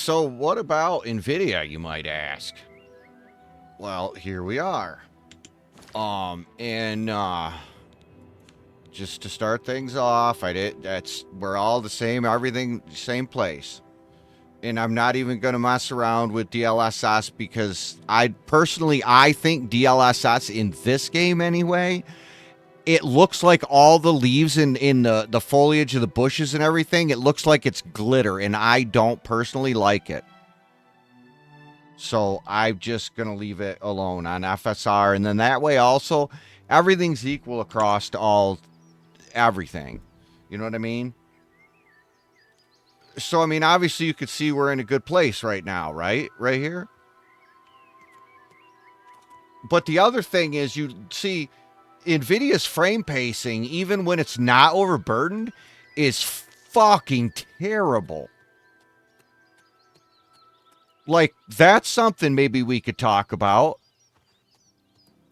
So what about Nvidia, you might ask? Well, here we are. And just to start things off, we're all the same, everything same place. And I'm not even going to mess around with DLSS because I think DLSS in this game anyway, it looks like all the leaves in the foliage of the bushes and everything, it looks like it's glitter, and I don't personally like it. So I'm just going to leave it alone on FSR. And then that way also, everything's equal across to all everything. You know what I mean? So, I mean, obviously you could see we're in a good place right now, right? Right here. But the other thing is you see NVIDIA's frame pacing, even when it's not overburdened, is fucking terrible. Like, that's something maybe we could talk about.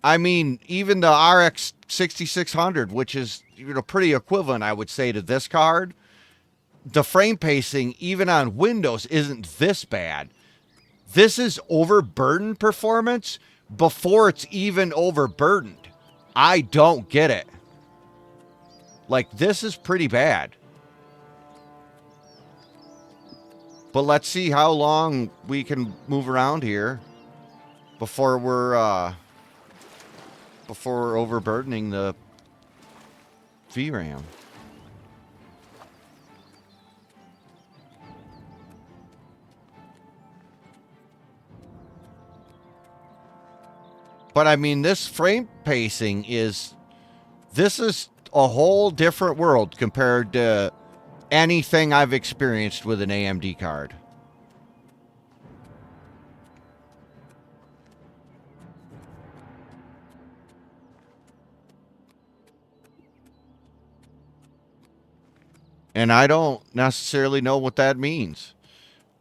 I mean, even the RX 6600, which is pretty equivalent, I would say, to this card, the frame pacing, even on Windows, isn't this bad. This is overburdened performance before it's even overburdened. I don't get it. Like, this is pretty bad. But let's see how long we can move around here before we're overburdening the VRAM. But I mean, this frame pacing this is a whole different world compared to anything I've experienced with an AMD card. And I don't necessarily know what that means.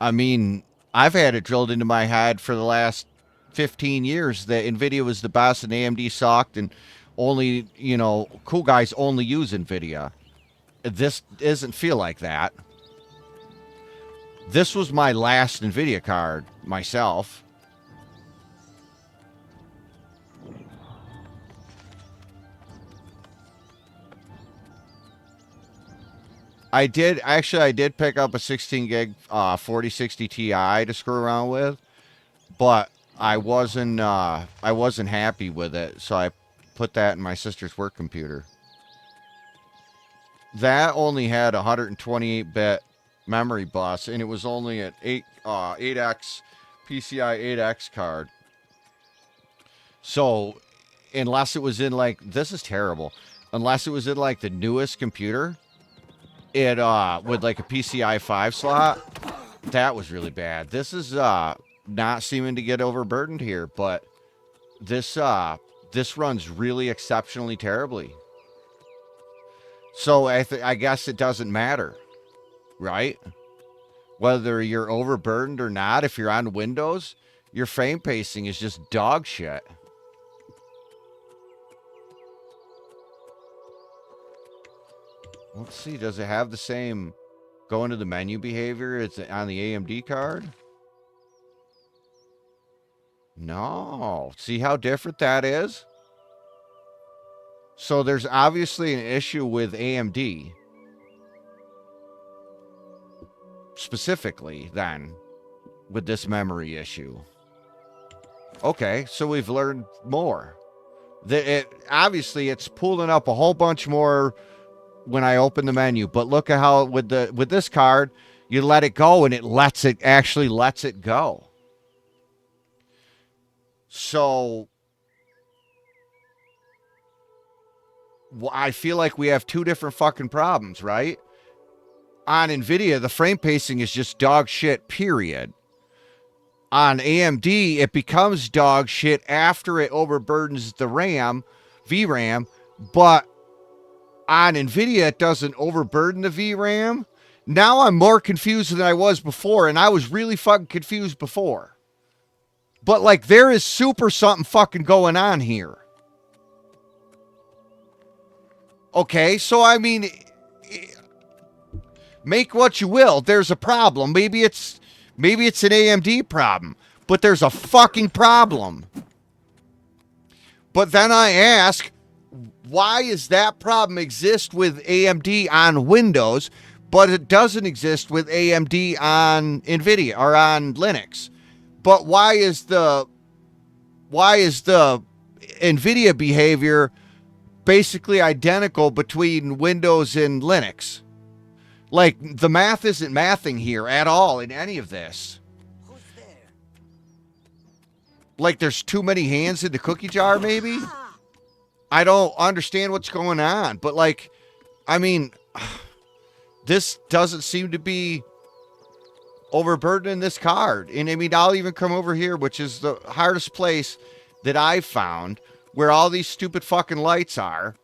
I mean, I've had it drilled into my head for the last 15 years that Nvidia was the best and AMD sucked, and only, cool guys only use Nvidia. This doesn't feel like that. This was my last Nvidia card myself. I did pick up a 16 gig 4060 Ti to screw around with, but I wasn't happy with it, so I put that in my sister's work computer. That only had a 128-bit memory bus, and it was only an 8x PCI 8x card. So, unless it was in this is terrible. Unless it was in the newest computer, it with a PCI 5 slot, that was really bad. This is not seeming to get overburdened here, but this runs really exceptionally terribly. So I guess it doesn't matter, right? Whether you're overburdened or not, if you're on Windows, your frame pacing is just dog shit. Let's see, does it have the same go into the menu behavior as on the AMD card? No. See how different that is? So there's obviously an issue with AMD. Specifically, then, with this memory issue. Okay, so we've learned more. Obviously, it's pulling up a whole bunch more when I open the menu. But look at how with this card, you let it go and it actually lets it go. So I feel like we have two different fucking problems, right? On Nvidia, the frame pacing is just dog shit, period. On AMD, it becomes dog shit after it overburdens the VRAM, but on Nvidia, it doesn't overburden the VRAM. Now I'm more confused than I was before, and I was really fucking confused before. But there is super something fucking going on here. Okay, so I mean, make what you will. There's a problem. Maybe it's Maybe it's an AMD problem, but there's a fucking problem. But then I ask, why does that problem exist with AMD on Windows, but it doesn't exist with AMD on Nvidia or on Linux? But why is the Nvidia behavior basically identical between Windows and Linux? Like, the math isn't mathing here at all in any of this. Who's there? Like, there's too many hands in the cookie jar, maybe? I don't understand what's going on. But, like, I mean, this doesn't seem to be overburdening this card. And, I mean, I'll even come over here, which is the hardest place that I've found, where all these stupid fucking lights are.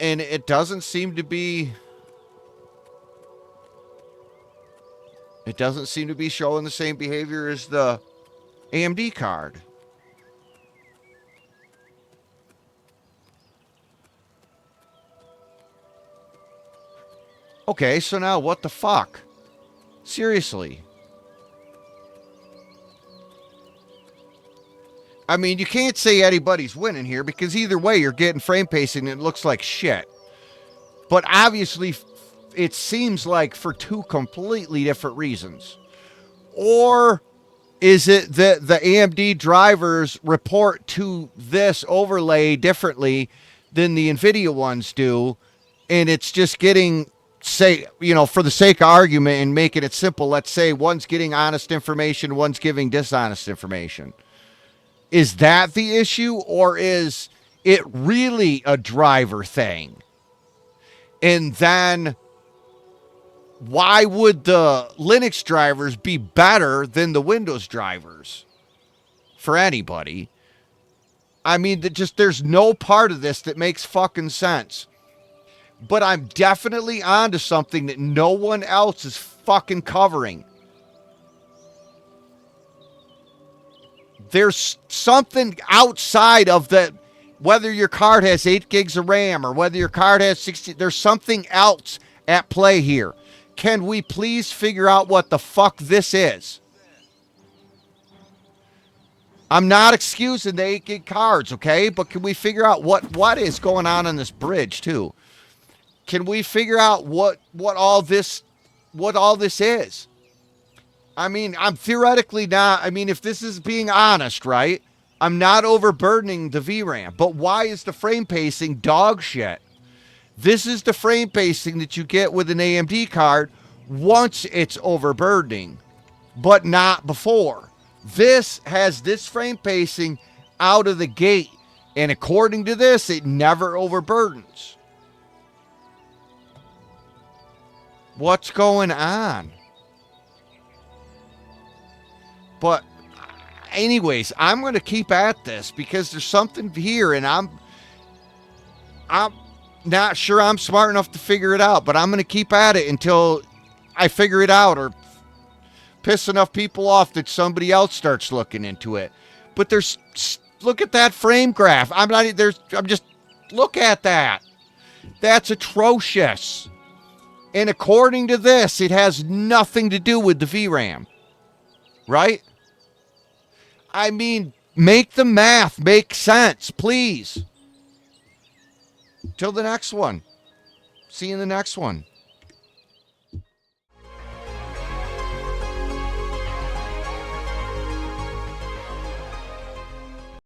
And it doesn't seem to be... It doesn't seem to be showing the same behavior as the AMD card. Okay, so now what the fuck? Seriously. I mean, you can't say anybody's winning here because either way you're getting frame pacing that looks like shit. But obviously, it seems like for two completely different reasons. Or is it that the AMD drivers report to this overlay differently than the Nvidia ones do, and it's just getting, say, you know, for the sake of argument and making it simple, let's say one's getting honest information, one's giving dishonest information. Is that the issue, or is it really a driver thing? And then why would the Linux drivers be better than the Windows drivers for anybody? I mean, there's no part of this that makes fucking sense. But I'm definitely onto something that no one else is fucking covering. There's something outside of the, whether your card has 8 gigs of RAM or whether your card has 60, there's something else at play here. Can we please figure out what the fuck this is? I'm not excusing the 8 gig cards, okay? But can we figure out what is going on this bridge too? Can we figure out what all this is? I mean, I'm theoretically not, I mean, if this is being honest, right? I'm not overburdening the VRAM, but why is the frame pacing dog shit? This is the frame pacing that you get with an AMD card once it's overburdening, but not before. This has this frame pacing out of the gate, and according to this, it never overburdens. What's going on? But anyways, I'm going to keep at this because there's something here, and I'm not sure I'm smart enough to figure it out, but I'm going to keep at it until I figure it out or piss enough people off that somebody else starts looking into it. But look at that frame graph. Look at that. That's atrocious. And according to this, it has nothing to do with the VRAM. Right? I mean, make the math make sense, please. Till the next one. See you in the next one.